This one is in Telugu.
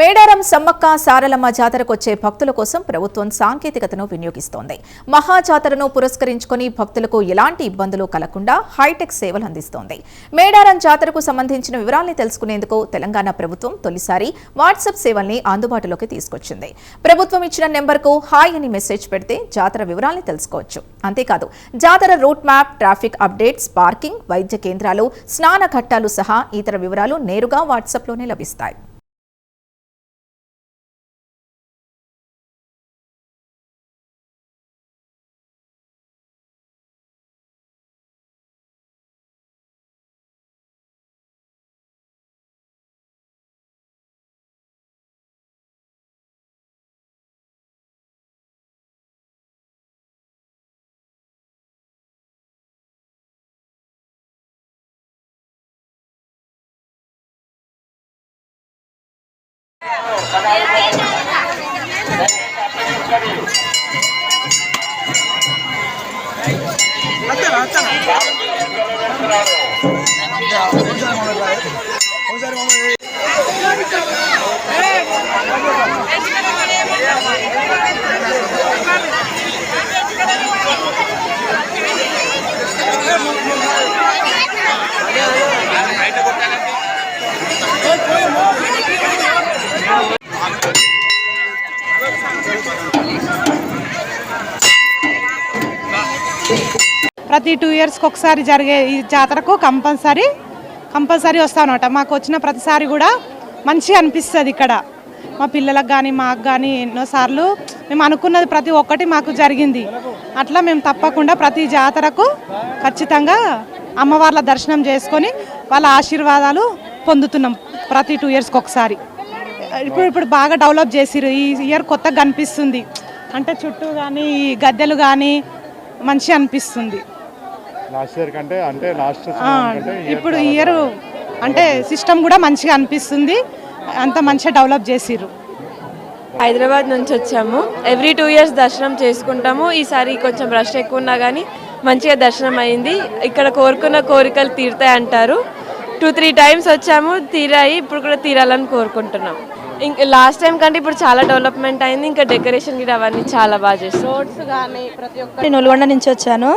మేడారం సమ్మక్క సారలమ్మ జాతరకు వచ్చే భక్తుల కోసం ప్రభుత్వం సాంకేతికతను వినియోగిస్తోంది. మహా జాతరను పురస్కరించుకొని భక్తులకు ఎలాంటి ఇబ్బందులు కలగకుండా హైటెక్ సేవలు అందిస్తోంది. మేడారం జాతరకు సంబంధించిన వివరాల్ని తెలుసుకునేందుకు తెలంగాణ ప్రభుత్వం తొలిసారి వాట్సాప్ సేవల్ని అందుబాటులోకి తీసుకొచ్చింది. ప్రభుత్వం ఇచ్చిన నెంబర్కు హాయ్ అని మెసేజ్ పెడితే జాతర వివరాల్ని తెలుసుకోవచ్చు. అంతేకాదు జాతర route map, traffic updates, parking, వైద్య కేంద్రాలు, స్నాన ఘట్టాలు సహా ఇతర వివరాలు నేరుగా వాట్సాప్లోనే లభిస్తాయి. ప్రతి 2 ఇయర్స్కి ఒకసారి జరిగే ఈ జాతరకు కంపల్సరీ వస్తామన్నమాట. మాకు వచ్చిన ప్రతిసారి కూడా మంచిగా అనిపిస్తుంది. ఇక్కడ మా పిల్లలకు కానీ మాకు కానీ ఎన్నోసార్లు మేము అనుకున్నది ప్రతి ఒక్కటి మాకు జరిగింది. అట్లా మేము తప్పకుండా ప్రతి జాతరకు ఖచ్చితంగా అమ్మవార్ల దర్శనం చేసుకొని వాళ్ళ ఆశీర్వాదాలు పొందుతున్నాం. ప్రతి 2 ఇయర్స్కి ఒకసారి ఇప్పుడు బాగా డెవలప్ చేసిరు. ఈ ఇయర్ కొత్తగా కనిపిస్తుంది. అంటే చుట్టూ కానీ గద్దెలు కానీ మంచిగా అనిపిస్తుంది. ఇప్పుడు ఇయర్ అంటే సిస్టమ్ కూడా మంచిగా అనిపిస్తుంది. అంత మంచిగా డెవలప్ చేసిర్రు. హైదరాబాద్ నుంచి వచ్చాము. ఎవ్రీ 2 ఇయర్స్ దర్శనం చేసుకుంటాము. ఈసారి కొంచెం రష్ ఎక్కువ ఉన్నా కానీ మంచిగా దర్శనం అయింది. ఇక్కడ కోరుకున్న కోరికలు తీరుతాయి అంటారు. 2-3 టైమ్స్ వచ్చాము, తీరాయి. ఇప్పుడు కూడా తీరాలని కోరుకుంటున్నాం. ఇంకా లాస్ట్ టైం కంటే ఇప్పుడు చాలా డెవలప్మెంట్ అయింది. ఇంకా డెకరేషన్ కూడా అవన్నీ చాలా బాగా చేస్తారు. రోడ్స్ కానీ ప్రతి ఒక్క నేను నల్గొండ నుంచి వచ్చాను.